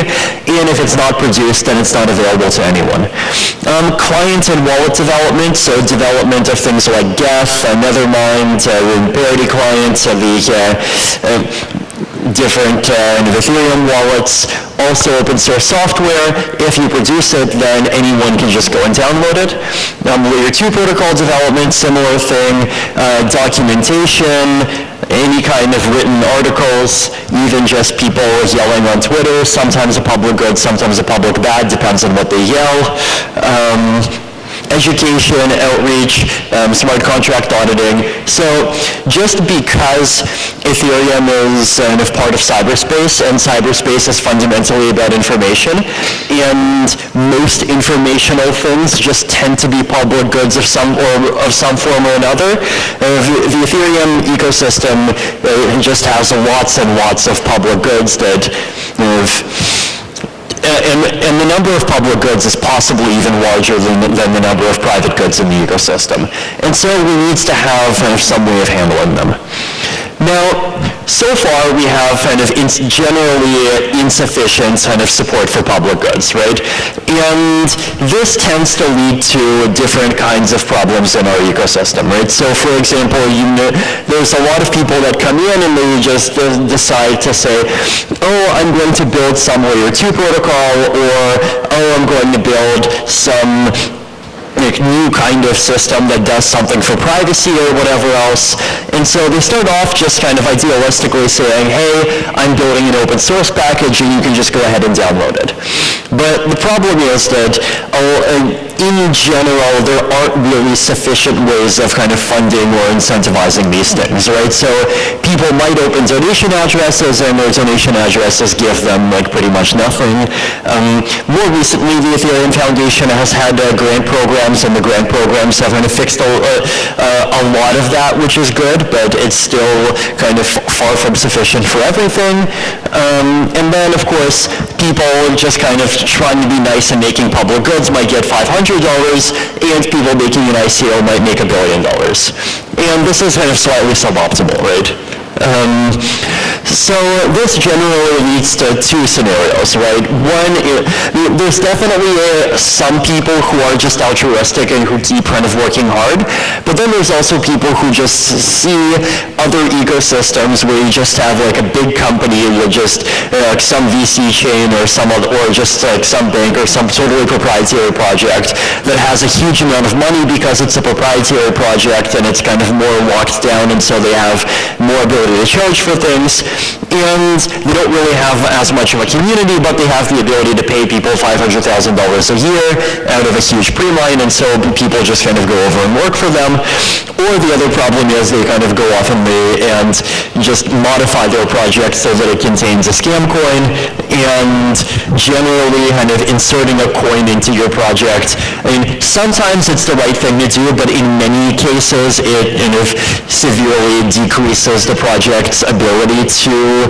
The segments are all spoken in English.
and if it's not produced, then it's not available to anyone. Client and wallet development, so development of things like Geth, Nethermind, Parity Client, different Ethereum wallets, also open source software. If you produce it, then anyone can just go and download it. Layer 2 protocol development, similar thing. Documentation, any kind of written articles, even just people yelling on Twitter, sometimes a public good, sometimes a public bad, depends on what they yell. Education, outreach, smart contract auditing. So just because Ethereum is kind of part of cyberspace, and cyberspace is fundamentally about information, and most informational things just tend to be public goods of some form or another. The Ethereum ecosystem just has lots and lots of public goods that and the number of public goods is possibly even larger than the number of private goods in the ecosystem. And so we need to have some way of handling them. Now, so far we have generally insufficient support for public goods, right? And this tends to lead to different kinds of problems in our ecosystem, right? So for example, there's a lot of people that come in and they just decide to say, oh, I'm going to build some layer 2 protocol, or oh, I'm going to build some new kind of system that does something for privacy or whatever else. And so they start off just kind of idealistically saying, hey, I'm building an open source package and you can just go ahead and download it. But the problem is that in general, there aren't really sufficient ways of funding or incentivizing these things, right? So people might open donation addresses, and their donation addresses give them pretty much nothing. More recently, the Ethereum Foundation has had grant programs, and the grant programs have fixed a lot of that, which is good, but it's still far from sufficient for everything. And then, of course, people just trying to be nice and making public goods might get $500, and people making an ICO might make $1 billion. And this is slightly suboptimal, right? So this generally leads to two scenarios, right? One, there's definitely some people who are just altruistic and who keep working hard, but then there's also people who just see other ecosystems where you just have a big company with just some VC chain or some bank or some totally proprietary project that has a huge amount of money because it's a proprietary project and it's more locked down, and so they have more ability to charge for things, and they don't really have as much of a community, but they have the ability to pay people $500,000 a year out of a huge pre-mine, and so people just go over and work for them. Or the other problem is they go off and just modify their project so that it contains a scam coin, and generally inserting a coin into your project. Sometimes it's the right thing to do, but in many cases it severely decreases the project's ability to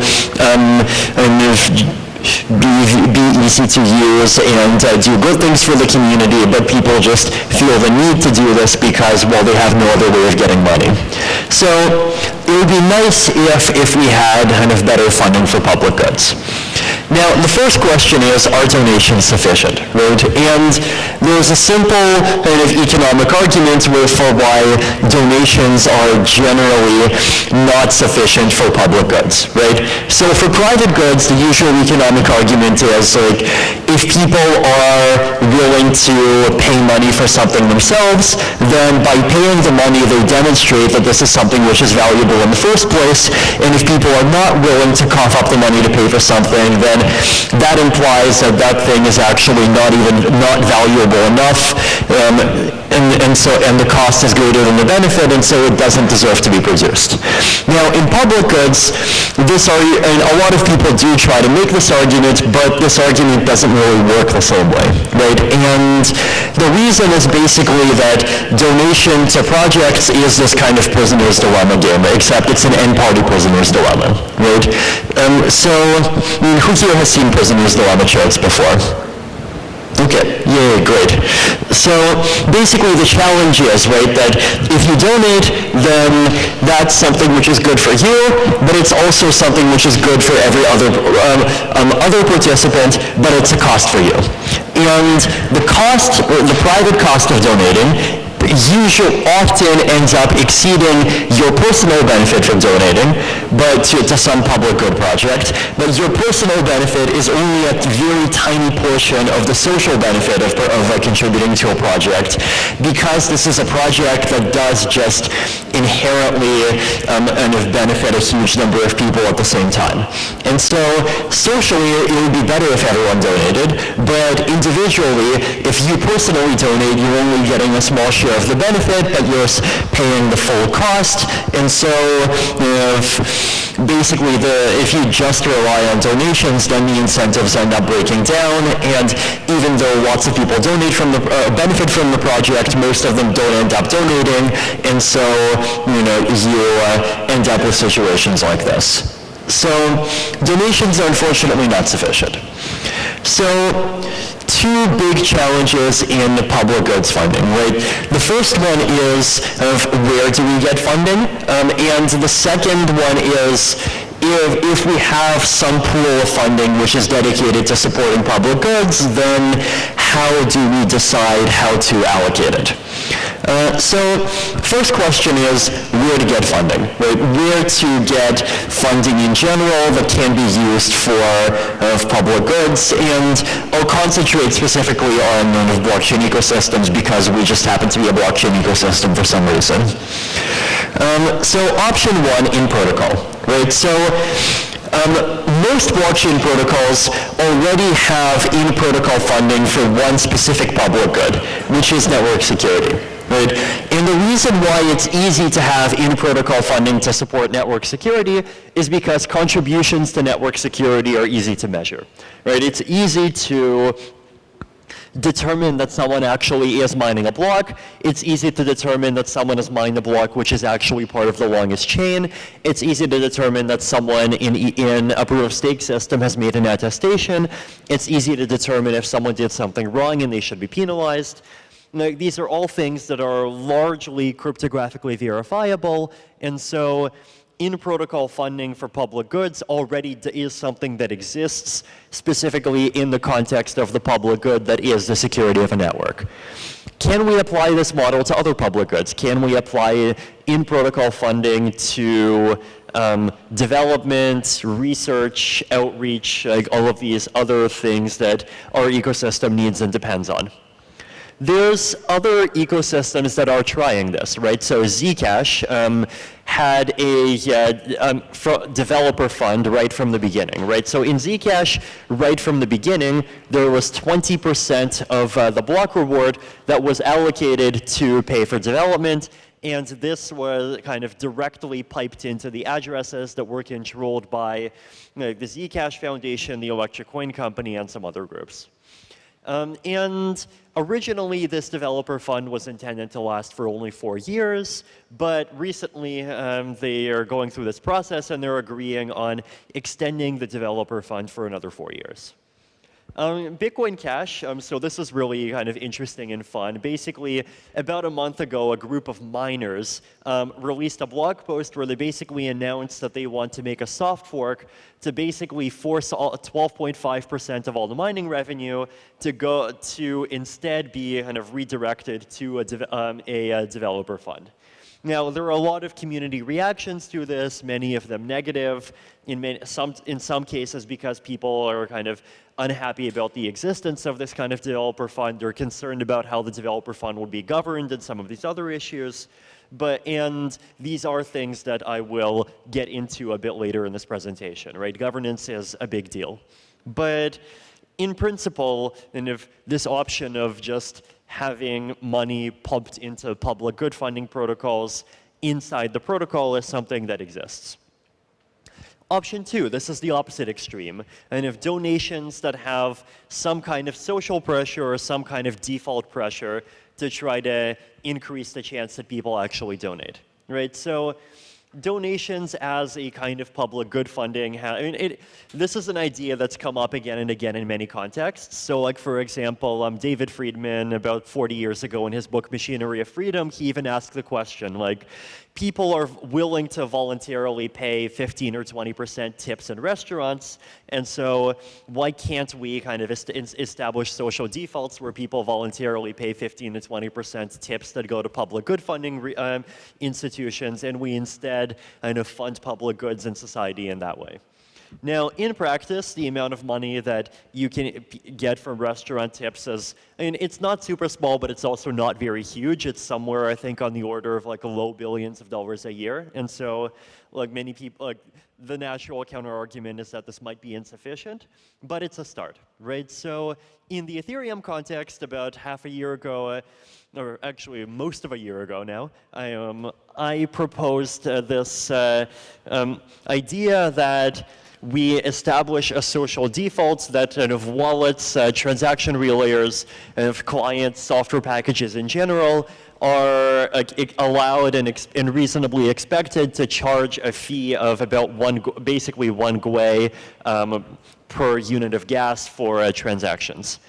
be easy to use and do good things for the community, but people just feel the need to do this because, well, they have no other way of getting money. So it would be nice if we had better funding for public goods. Now, the first question is, are donations sufficient, right? And there's a simple economic argument for why donations are generally not sufficient for public goods, right? So for private goods, the usual economic argument is if people are willing to pay money for something themselves, then by paying the money, they demonstrate that this is something which is valuable in the first place. And if people are not willing to cough up the money to pay for something, then that implies that that thing is actually not valuable enough, and the cost is greater than the benefit, and so it doesn't deserve to be produced. Now, in public goods, and a lot of people do try to make this argument, but this argument doesn't really work the same way, right? And the reason is basically that donation to projects is this prisoner's dilemma game, except it's an n-party prisoner's dilemma, right? So, who here has seen prisoner's dilemma charts before? Okay, yeah, great. So basically the challenge is, right, that if you donate, then that's something which is good for you, but it's also something which is good for every other participant, but it's a cost for you. And the cost, the private cost of donating usually often ends up exceeding your personal benefit from donating, but to some public good project. But your personal benefit is only a very tiny portion of the social benefit of contributing to a project, because this is a project that does just inherently benefit a huge number of people at the same time. And so socially, it would be better if everyone donated, but individually, if you personally donate, you're only getting a small share of the benefit, but you're paying the full cost. And so basically, if you just rely on donations, then the incentives end up breaking down. And even though lots of people donate from the benefit from the project, most of them don't end up donating. And so you end up with situations like this. So donations are unfortunately not sufficient. So two big challenges in public goods funding, right? The first one is where do we get funding? And the second one is if we have some pool of funding which is dedicated to supporting public goods, then how do we decide how to allocate it? So first question is where to get funding, right? Where to get funding in general that can be used for public goods, and I'll concentrate specifically on blockchain ecosystems because we just happen to be a blockchain ecosystem for some reason. So option one, in protocol, right? So most blockchain protocols already have in-protocol funding for one specific public good, which is network security. Right? And the reason why it's easy to have in-protocol funding to support network security is because contributions to network security are easy to measure. Right? It's easy to determine that someone actually is mining a block. It's easy to determine that someone has mined a block which is actually part of the longest chain. It's easy to determine that someone in a proof-of-stake system has made an attestation. It's easy to determine if someone did something wrong and they should be penalized. Now, these are all things that are largely cryptographically verifiable, and so in-protocol funding for public goods already is something that exists specifically in the context of the public good that is the security of a network. Can we apply this model to other public goods? Can we apply in-protocol funding to development, research, outreach, like all of these other things that our ecosystem needs and depends on? There's other ecosystems that are trying this, right? So Zcash had a developer fund right from the beginning, right? So in Zcash, right from the beginning, there was 20% of the block reward that was allocated to pay for development, and this was kind of directly piped into the addresses that were controlled by the Zcash Foundation, the Electric Coin Company, and some other groups. And originally, this developer fund was intended to last for only 4 years, but recently they are going through this process and they're agreeing on extending the developer fund for another 4 years. Bitcoin Cash, so this is really kind of interesting and fun. Basically, about a month ago, a group of miners released a blog post where they basically announced that they want to make a soft fork to basically force 12.5% of all the mining revenue to instead be kind of redirected to a developer fund. Now, there are a lot of community reactions to this, many of them negative, in some cases because people are kind of unhappy about the existence of this kind of developer fund. They're concerned about how the developer fund will be governed and some of these other issues. And these are things that I will get into a bit later in this presentation, right? Governance is a big deal. But in principle, and if this option of just having money pumped into public good funding protocols inside the protocol is something that exists. Option two, this is the opposite extreme. And if donations that have some kind of social pressure or some kind of default pressure to try to increase the chance that people actually donate, right? So donations as a kind of public good funding, this is an idea that's come up again and again in many contexts. So like, for example, David Friedman, about 40 years ago in his book, Machinery of Freedom, he even asked the question, like, people are willing to voluntarily pay 15 or 20% tips in restaurants, and so why can't we kind of establish social defaults where people voluntarily pay 15 to 20% tips that go to public good funding institutions, and we instead kind of fund public goods in society in that way. Now, in practice, the amount of money that you can get from restaurant tips is, it's not super small, but it's also not very huge. It's somewhere, I think, on the order of like low billions of dollars a year. And so, like many people, like the natural counter argument is that this might be insufficient, but it's a start, right? So, in the Ethereum context, about half a year ago, or actually most of a year ago now, I proposed this idea that we establish a social default that kind of wallets, transaction relayers, and client software packages in general are allowed and reasonably expected to charge a fee of about basically one gwei per unit of gas for transactions.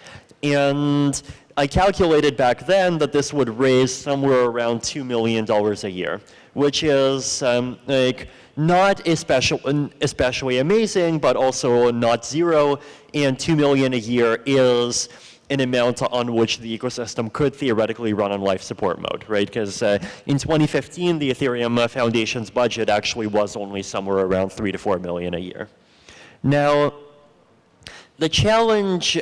And I calculated back then that this would raise somewhere around $2 million a year, which is like not especially amazing, but also not zero. And $2 million a year is an amount on which the ecosystem could theoretically run on life support mode, right? Because in 2015, the Ethereum Foundation's budget actually was only somewhere around $3 to $4 million a year. Now, the challenge,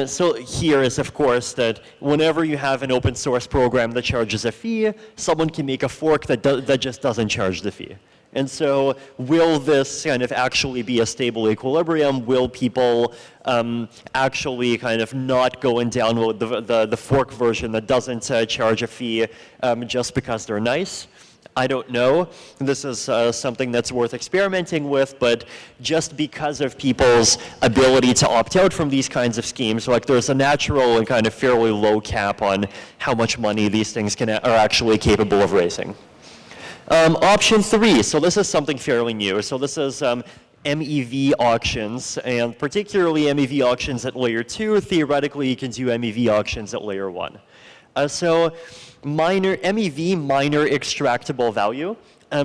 so here is, of course, that whenever you have an open source program that charges a fee, someone can make a fork that just doesn't charge the fee. And so will this kind of actually be a stable equilibrium? Will people actually kind of not go and download the fork version that doesn't charge a fee just because they're nice? I don't know. This is something that's worth experimenting with, but just because of people's ability to opt out from these kinds of schemes, like there's a natural and kind of fairly low cap on how much money these things are actually capable of raising. Option 3, so this is something fairly new. So this is MEV auctions, and particularly MEV auctions at layer 2. Theoretically, you can do MEV auctions at layer 1. So MEV, minor extractable value.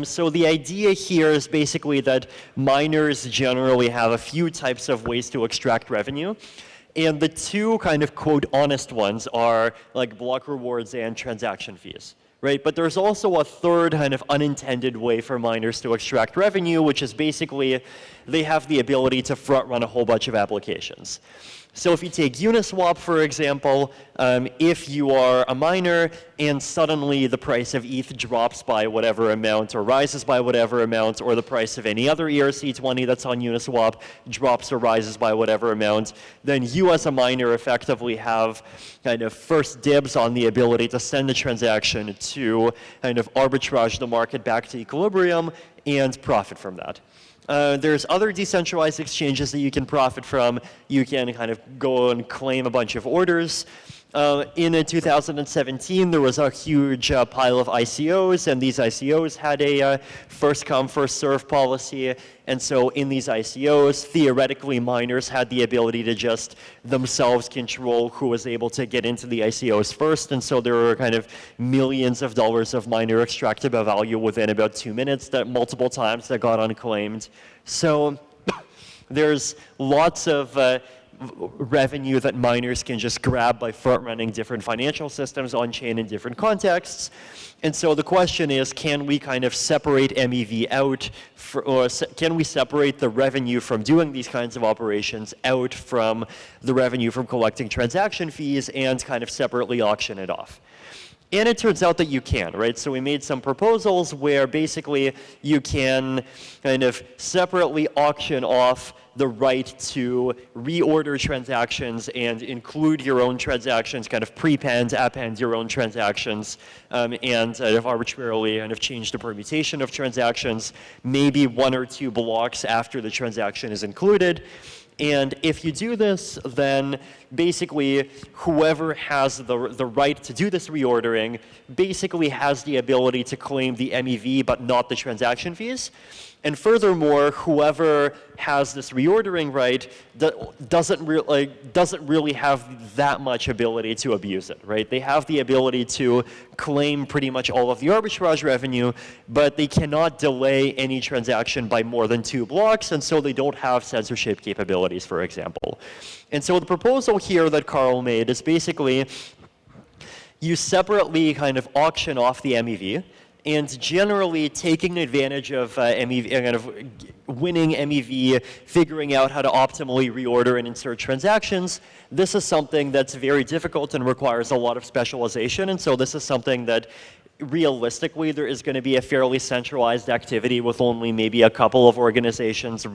So the idea here is basically that miners generally have a few types of ways to extract revenue. And the two kind of quote honest ones are like block rewards and transaction fees, right? But there's also a third kind of unintended way for miners to extract revenue, which is basically they have the ability to front run a whole bunch of applications. So if you take Uniswap, for example, if you are a miner and suddenly the price of ETH drops by whatever amount or rises by whatever amount, or the price of any other ERC20 that's on Uniswap drops or rises by whatever amount, then you as a miner effectively have kind of first dibs on the ability to send the transaction to kind of arbitrage the market back to equilibrium and profit from that. There's other decentralized exchanges that you can profit from. You can kind of go and claim a bunch of orders. In 2017, there was a huge pile of ICOs, and these ICOs had a first come, first serve policy. And so in these ICOs, theoretically, miners had the ability to just themselves control who was able to get into the ICOs first. And so there were kind of millions of dollars of miner extractable value within about 2 minutes that multiple times that got unclaimed. So there's lots of revenue that miners can just grab by front-running different financial systems on-chain in different contexts. And so the question is, can we kind of separate MEV out, or can we separate the revenue from doing these kinds of operations out from the revenue from collecting transaction fees and kind of separately auction it off? And it turns out that you can, right? So we made some proposals where basically you can kind of separately auction off the right to reorder transactions and include your own transactions, kind of prepend, append your own transactions, and arbitrarily kind of change the permutation of transactions, maybe 1 or 2 blocks after the transaction is included. And if you do this, then basically whoever has the right to do this reordering basically has the ability to claim the MEV but not the transaction fees. And furthermore, whoever has this reordering right doesn't really have that much ability to abuse it, right? They have the ability to claim pretty much all of the arbitrage revenue, but they cannot delay any transaction by more than 2 blocks, and so they don't have censorship capabilities, for example. And so the proposal here that Carl made is basically you separately kind of auction off the MEV, and generally taking advantage of MEV, kind of winning MEV, figuring out how to optimally reorder and insert transactions. This is something that's very difficult and requires a lot of specialization, and so this is something that realistically there is going to be a fairly centralized activity with only maybe a couple of organizations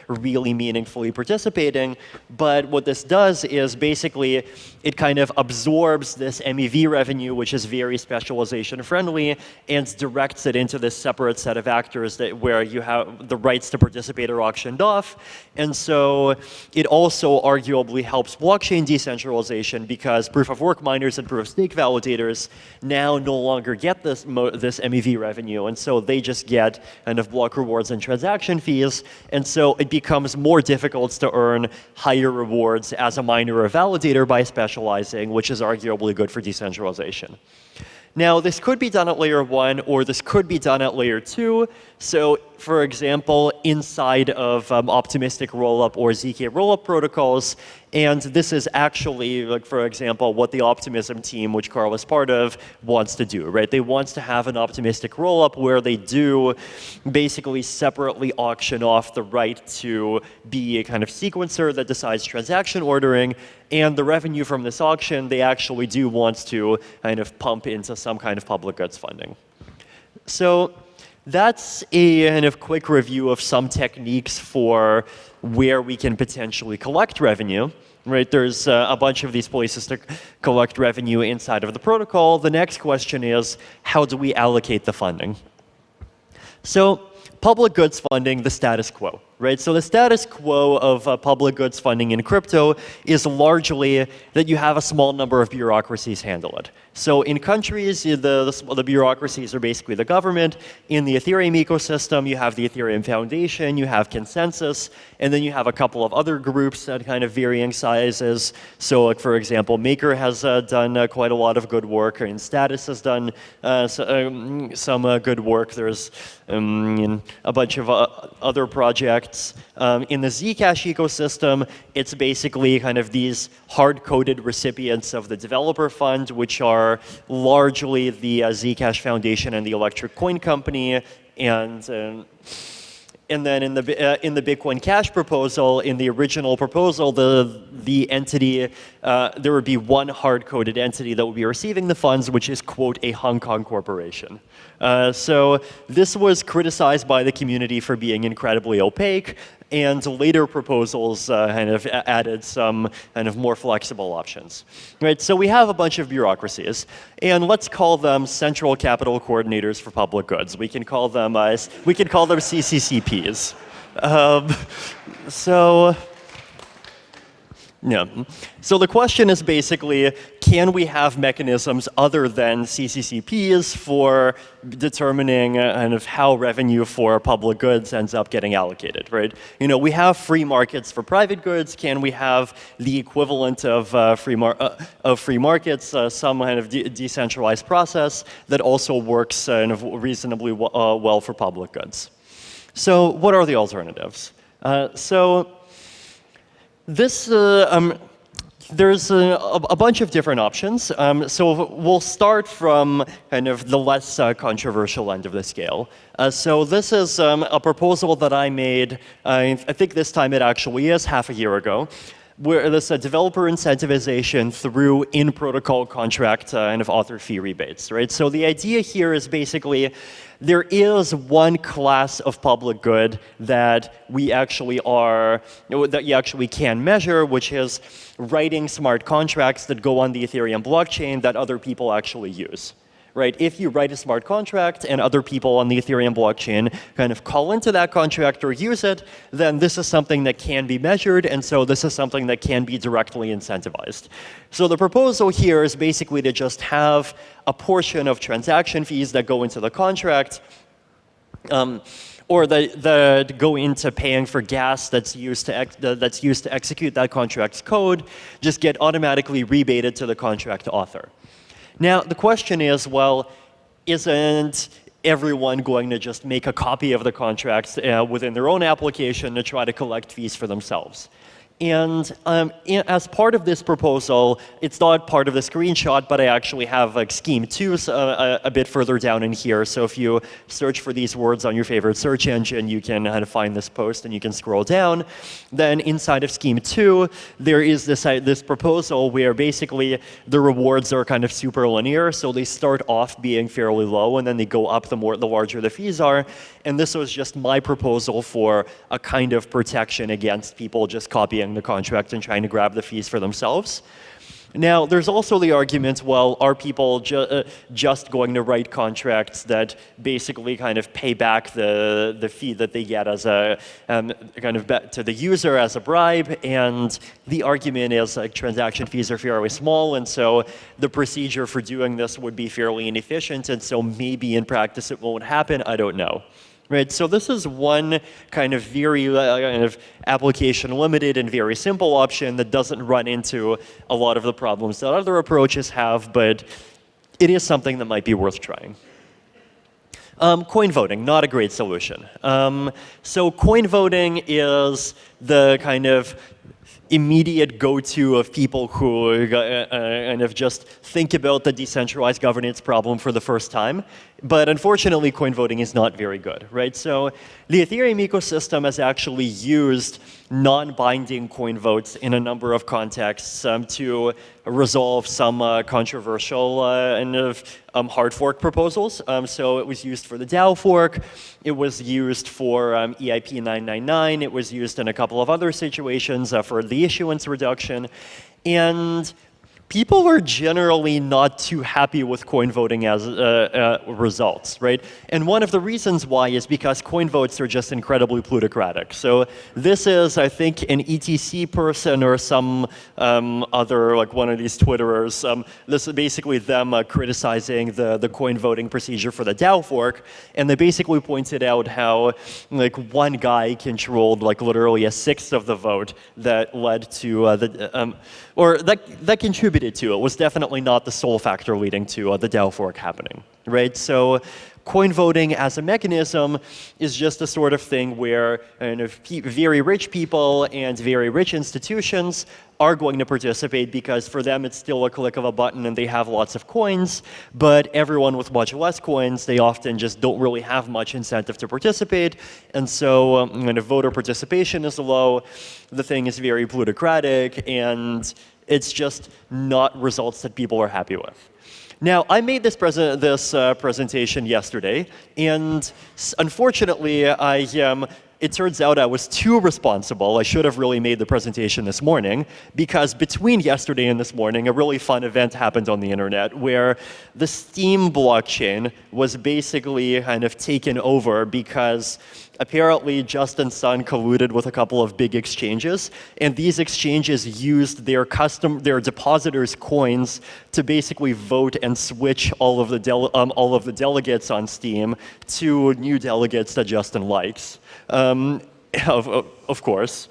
really meaningfully participating. But what this does is basically it kind of absorbs this MEV revenue, which is very specialization friendly, and directs it into this separate set of actors where you have the rights to participate are auctioned off. And so it also arguably helps blockchain decentralization because proof of work miners and proof of stake validators now no longer get this MEV revenue, and so they just get kind of block rewards and transaction fees, and so it becomes more difficult to earn higher rewards as a miner or validator by specializing, which is arguably good for decentralization. Now, this could be done at layer 1, or this could be done at layer 2. So, for example, inside of optimistic rollup or ZK rollup protocols, and this is actually, like, for example, what the Optimism team, which Carl is part of, wants to do, right? They want to have an optimistic rollup where they do basically separately auction off the right to be a kind of sequencer that decides transaction ordering, and the revenue from this auction, they actually do want to kind of pump into some kind of public goods funding. So that's a kind of quick review of some techniques for where we can potentially collect revenue. Right, there's a bunch of these places to collect revenue inside of the protocol. The next question is, how do we allocate the funding? So public goods funding, the status quo, right? So the status quo of public goods funding in crypto is largely that you have a small number of bureaucracies handle it. So in countries, the bureaucracies are basically the government. In the Ethereum ecosystem, you have the Ethereum Foundation, you have Consensus, and then you have a couple of other groups at kind of varying sizes. So like, for example, Maker has done quite a lot of good work, and Status has done some good work. There's a bunch of other projects. In the Zcash ecosystem, it's basically kind of these hard-coded recipients of the developer fund, which are largely the Zcash Foundation and the Electric Coin Company, and then in the Bitcoin Cash proposal, in the original proposal, the entity, there would be one hard-coded entity that would be receiving the funds, which is, quote, a Hong Kong corporation. So this was criticized by the community for being incredibly opaque, and later proposals kind of added some kind of more flexible options. Right, so we have a bunch of bureaucracies, and let's call them Central Capital Coordinators for Public Goods. We can call them CCCPs. So the question is basically, can we have mechanisms other than CCCPs for determining kind of how revenue for public goods ends up getting allocated, right? You know, we have free markets for private goods. Can we have the equivalent of free markets, some kind of decentralized process that also works kind of reasonably well for public goods? So what are the alternatives? There's a bunch of different options. So we'll start from kind of the less controversial end of the scale. So this is a proposal that I made, I think this time it actually is, half a year ago, where this developer incentivization through in-protocol contract kind of author fee rebates, right? So the idea here is basically there is one class of public good that we actually that you actually can measure, which is writing smart contracts that go on the Ethereum blockchain that other people actually use. right? If you write a smart contract and other people on the Ethereum blockchain kind of call into that contract or use it, then this is something that can be measured, and so this is something that can be directly incentivized. So the proposal here is basically to just have a portion of transaction fees that go into the contract, or that go into paying for gas that's used to execute that contract's code, just get automatically rebated to the contract author. Now, the question is, well, isn't everyone going to just make a copy of the contracts within their own application to try to collect fees for themselves? And as part of this proposal, it's not part of the screenshot, but I actually have like Scheme 2 a bit further down in here. So if you search for these words on your favorite search engine, you can kind of find this post and you can scroll down. Then inside of Scheme 2, there is this proposal where basically the rewards are kind of super linear. So they start off being fairly low and then they go up the larger the fees are. And this was just my proposal for a kind of protection against people just copying the contract and trying to grab the fees for themselves. Now, there's also the argument, well, are people just going to write contracts that basically kind of pay back the fee that they get as a kind of to the user as a bribe? And the argument is like transaction fees are fairly small, and so the procedure for doing this would be fairly inefficient, and so maybe in practice it won't happen. I don't know. Right, so this is one kind of very kind of application limited and very simple option that doesn't run into a lot of the problems that other approaches have, but it is something that might be worth trying. Coin voting, not a great solution. So coin voting is the kind of immediate go-to of people who kind of just think about the decentralized governance problem for the first time. But unfortunately, coin voting is not very good, right? So the Ethereum ecosystem has actually used non-binding coin votes in a number of contexts to resolve some controversial hard fork proposals. So it was used for the DAO fork. It was used for EIP 999. It was used in a couple of other situations for the issuance reduction. And people are generally not too happy with coin voting as results, right? And one of the reasons why is because coin votes are just incredibly plutocratic. So this is, I think, an ETC person or some other, like one of these Twitterers. This is basically them criticizing the coin voting procedure for the DAO fork. And they basically pointed out how like one guy controlled like literally 1/6 of the vote that led to that contributed to it. Was definitely not the sole factor leading to the DAO fork happening, right? So coin voting as a mechanism is just a sort of thing where kind of very rich people and very rich institutions are going to participate because for them it's still a click of a button and they have lots of coins, but everyone with much less coins, they often just don't really have much incentive to participate, and so kind of voter participation is low, the thing is very plutocratic, and it's just not results that people are happy with. Now, I made this presentation yesterday, and unfortunately, it turns out I was too responsible. I should have really made the presentation this morning, because between yesterday and this morning, a really fun event happened on the internet where the Steem blockchain was basically kind of taken over because apparently Justin Sun colluded with a couple of big exchanges, and these exchanges used their depositors' coins to basically vote and switch all of the delegates on Steem to new delegates that Justin likes. Of course.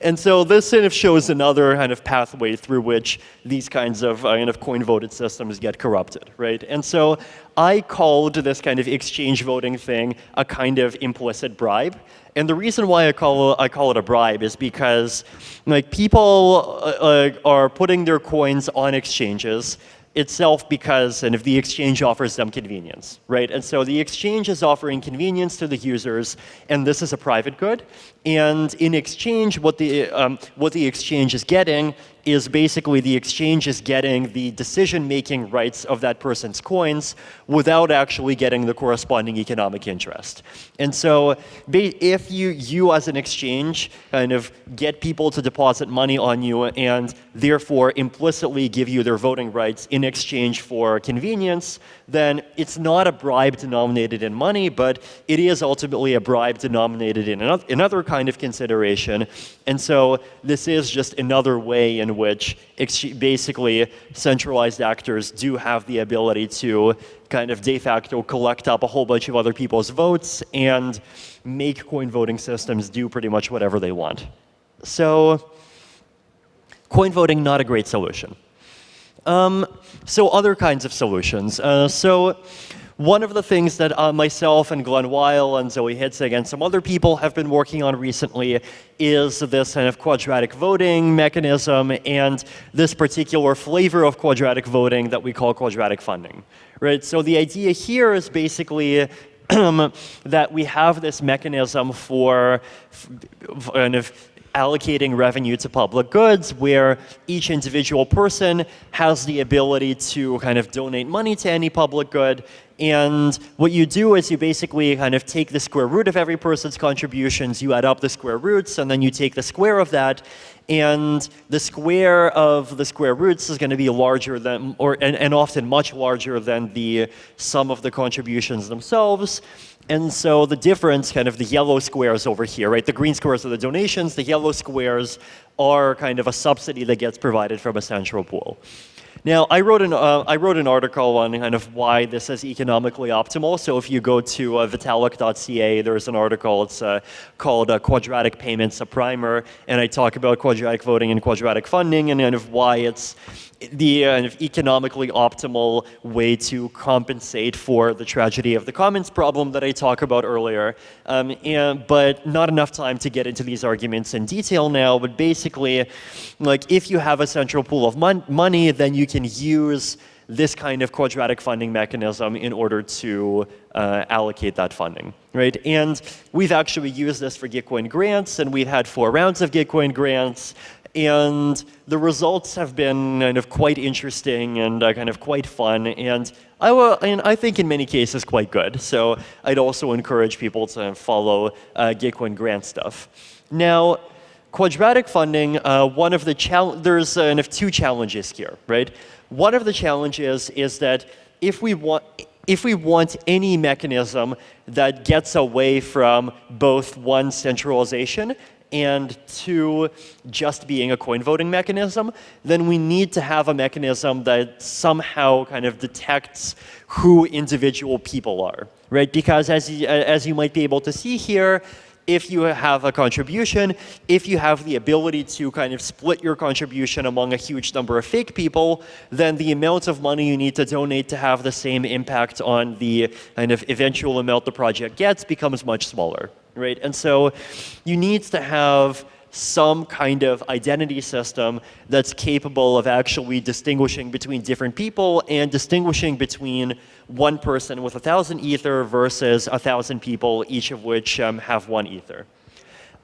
And so this kind of shows another kind of pathway through which these kinds of coin-voted systems get corrupted, right? And so I called this kind of exchange voting thing a kind of implicit bribe. And the reason why I call it a bribe is because like people are putting their coins on exchanges itself because, and if the exchange offers them convenience, right? And so the exchange is offering convenience to the users, and this is a private good. And in exchange, what the exchange is getting is basically the exchange is getting the decision-making rights of that person's coins without actually getting the corresponding economic interest. And so if you as an exchange kind of get people to deposit money on you and therefore implicitly give you their voting rights in exchange for convenience, then it's not a bribe denominated in money, but it is ultimately a bribe denominated in another kind of consideration. And so this is just another way in which basically centralized actors do have the ability to kind of de facto collect up a whole bunch of other people's votes and make coin voting systems do pretty much whatever they want. So coin voting, not a great solution. So other kinds of solutions. So one of the things that myself and Glenn Weil and Zoe Hitzig and some other people have been working on recently is this kind of quadratic voting mechanism and this particular flavor of quadratic voting that we call quadratic funding, right? So the idea here is basically that we have this mechanism for kind of allocating revenue to public goods where each individual person has the ability to kind of donate money to any public good. And what you do is you basically kind of take the square root of every person's contributions, you add up the square roots, and then you take the square of that. And the square of the square roots is going to be larger than, and often much larger than the sum of the contributions themselves. And so the difference, kind of the yellow squares over here, right? The green squares are the donations, the yellow squares are kind of a subsidy that gets provided from a central pool. Now, I wrote an article on kind of why this is economically optimal. So if you go to vitalik.ca, there's an article. It's called Quadratic Payments, a Primer. And I talk about quadratic voting and quadratic funding and kind of why it's the kind of economically optimal way to compensate for the tragedy of the commons problem that I talked about earlier. But not enough time to get into these arguments in detail now. But basically, like if you have a central pool of money, then you can use this kind of quadratic funding mechanism in order to allocate that funding, right? And we've actually used this for Gitcoin grants, and we've had 4 rounds of Gitcoin grants. And the results have been kind of quite interesting and kind of quite fun, and I think in many cases quite good. So I'd also encourage people to follow Gitcoin grant stuff. Now, quadratic funding, there's kind of 2 challenges here, right? One of the challenges is that if we want any mechanism that gets away from both 1, centralization, and 2, just being a coin voting mechanism, then we need to have a mechanism that somehow kind of detects who individual people are, right? Because as you might be able to see here, if you have a contribution, if you have the ability to kind of split your contribution among a huge number of fake people, then the amount of money you need to donate to have the same impact on the kind of eventual amount the project gets becomes much smaller, right? And so you need to have some kind of identity system that's capable of actually distinguishing between different people and distinguishing between one person with 1,000 ether versus 1,000 people, each of which have 1 ether.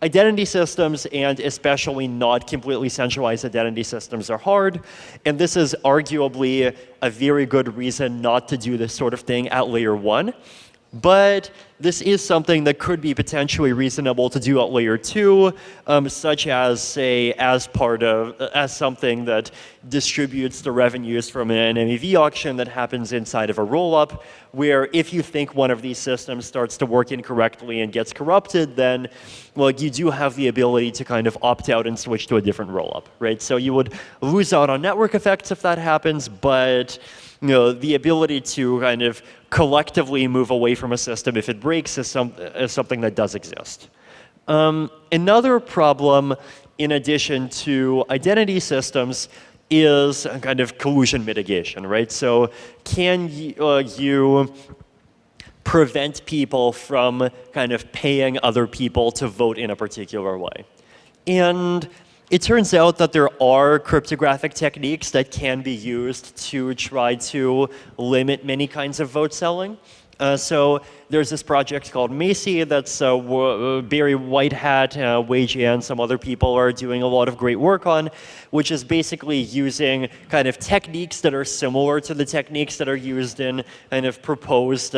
Identity systems, and especially not completely centralized identity systems, are hard, and this is arguably a very good reason not to do this sort of thing at layer 1. But this is something that could be potentially reasonable to do at layer 2, such as, say, as something that distributes the revenues from an MEV auction that happens inside of a rollup, where if you think one of these systems starts to work incorrectly and gets corrupted, then, well, you do have the ability to kind of opt out and switch to a different rollup, right? So you would lose out on network effects if that happens, but the ability to kind of collectively move away from a system if it breaks is something that does exist. Another problem, in addition to identity systems, is a kind of collusion mitigation, right? So can you prevent people from kind of paying other people to vote in a particular way? And it turns out that there are cryptographic techniques that can be used to try to limit many kinds of vote selling. So there's this project called Macy that's Barry Whitehat, Wei Jian, some other people are doing a lot of great work on, which is basically using kind of techniques that are similar to the techniques that are used in kind of proposed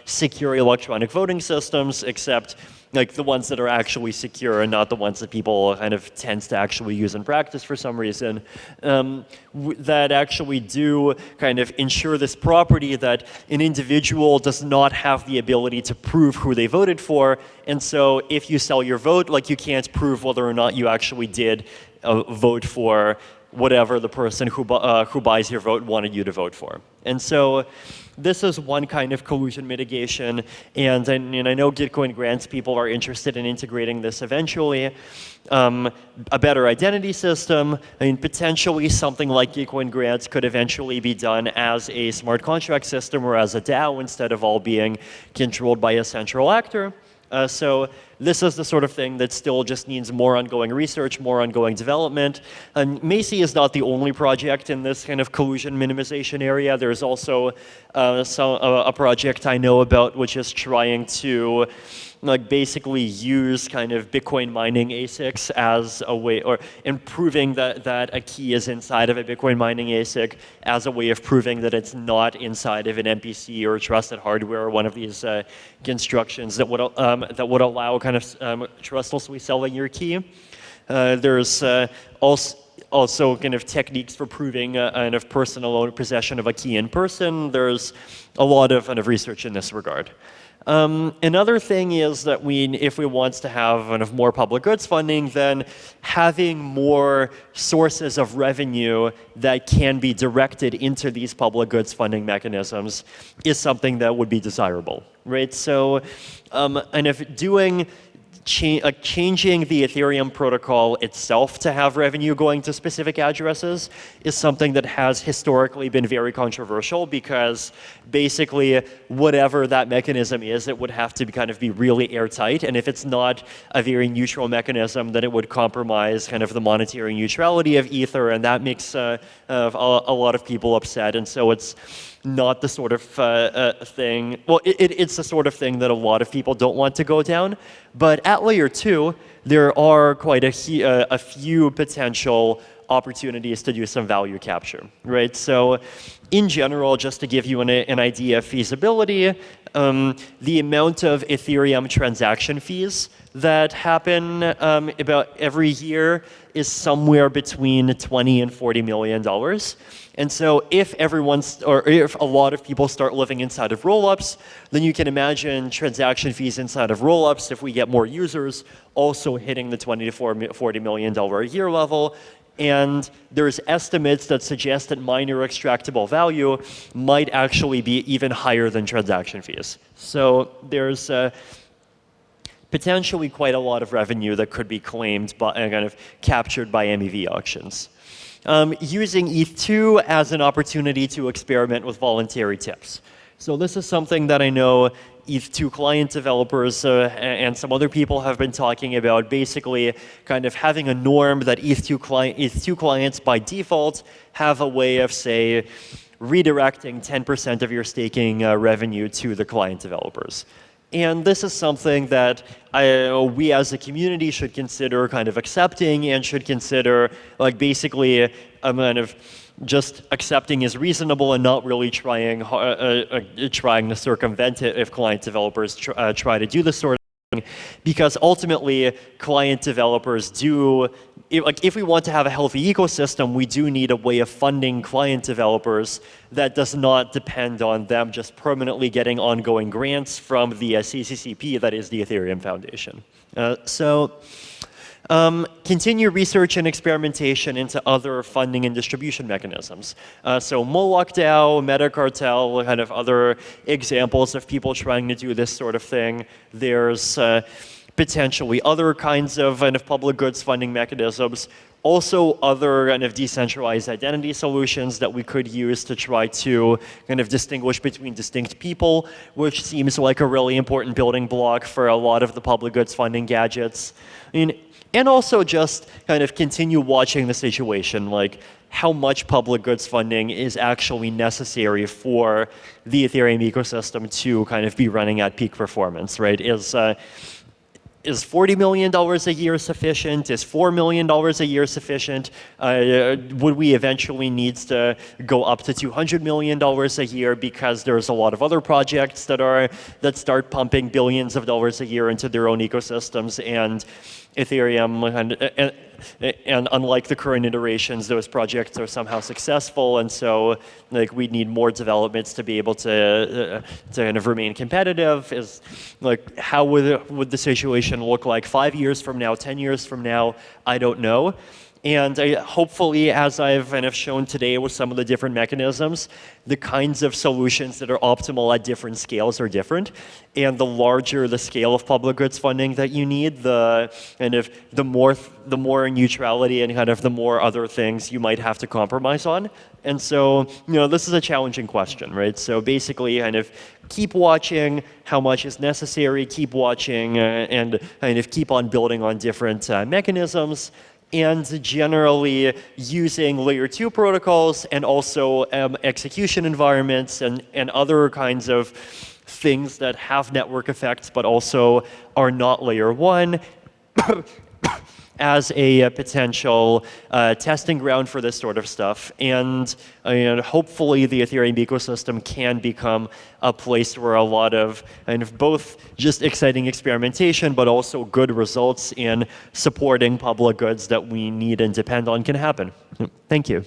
secure electronic voting systems, except like the ones that are actually secure and not the ones that people kind of tends to actually use in practice for some reason, that actually do kind of ensure this property that an individual does not have the ability to prove who they voted for. And so if you sell your vote, like you can't prove whether or not you actually did vote for whatever the person who buys your vote wanted you to vote for. And so this is one kind of collusion mitigation, and I know Gitcoin grants people are interested in integrating this eventually. A better identity system, I mean, potentially something like Gitcoin grants could eventually be done as a smart contract system or as a DAO instead of all being controlled by a central actor. So this is the sort of thing that still just needs more ongoing research, more ongoing development. And Macy is not the only project in this kind of collusion minimization area. There's also a project I know about which is trying to like basically use kind of Bitcoin mining ASICs as a way, or improving that a key is inside of a Bitcoin mining ASIC as a way of proving that it's not inside of an MPC or trusted hardware, or one of these constructions that would allow kind of trustlessly selling your key. There's also kind of techniques for proving kind of personal possession of a key in person. There's a lot of kind of research in this regard. Another thing is that if we want to have kind of more public goods funding, then having more sources of revenue that can be directed into these public goods funding mechanisms is something that would be desirable, right? So, and if changing the Ethereum protocol itself to have revenue going to specific addresses is something that has historically been very controversial, because basically whatever that mechanism is, it would have to be really airtight. And if it's not a very neutral mechanism, then it would compromise kind of the monetary neutrality of Ether, and that makes a lot of people upset. And so it's not the sort of thing, well, it's the sort of thing that a lot of people don't want to go down. But at layer 2, there are quite a few potential opportunities to do some value capture, right? So in general, just to give you an idea of feasibility, the amount of Ethereum transaction fees that happen about every year is somewhere between $20 and $40 million. And so if if a lot of people start living inside of rollups, then you can imagine transaction fees inside of rollups, if we get more users, also hitting the $20 to $40 million a year level. And there's estimates that suggest that miner extractable value might actually be even higher than transaction fees. So there's potentially quite a lot of revenue that could be claimed by, kind of captured by MEV auctions. Using ETH2 as an opportunity to experiment with voluntary tips. So this is something that I know ETH2 client developers and some other people have been talking about, basically kind of having a norm that ETH2 clients by default have a way of, say, redirecting 10% of your staking revenue to the client developers. And this is something that we as a community should consider kind of accepting, and should consider like basically kind of just accepting is reasonable and not really trying to circumvent it if client developers try to do this sort of thing. Because ultimately, client developers do, if we want to have a healthy ecosystem, we do need a way of funding client developers that does not depend on them just permanently getting ongoing grants from the CCCP, that is the Ethereum Foundation. Continue research and experimentation into other funding and distribution mechanisms. So Moloch DAO, Metacartel, kind of other examples of people trying to do this sort of thing. There's potentially other kinds of public goods funding mechanisms. Also other kind of decentralized identity solutions that we could use to try to kind of distinguish between distinct people, which seems like a really important building block for a lot of the public goods funding gadgets. And also just kind of continue watching the situation, like how much public goods funding is actually necessary for the Ethereum ecosystem to kind of be running at peak performance, right? is $40 million a year sufficient? Is $4 million a year sufficient? Would we eventually need to go up to $200 million a year because there's a lot of other projects that start pumping billions of dollars a year into their own ecosystems, and Ethereum and unlike the current iterations, those projects are somehow successful, and so like we need more developments to be able to kind of remain competitive. Is like how would the situation look like 5 years from now, 10 years from now? I don't know. And hopefully, as I've kind of shown today with some of the different mechanisms, the kinds of solutions that are optimal at different scales are different. And the larger the scale of public goods funding that you need, the more neutrality and kind of the more other things you might have to compromise on. And so, this is a challenging question, right? So basically, kind of keep watching how much is necessary, keep watching, and kind of keep on building on different mechanisms. And generally using layer 2 protocols and also execution environments and other kinds of things that have network effects but also are not layer 1 as a potential testing ground for this sort of stuff. And hopefully the Ethereum ecosystem can become a place where a lot of kind of both just exciting experimentation but also good results in supporting public goods that we need and depend on can happen. Thank you.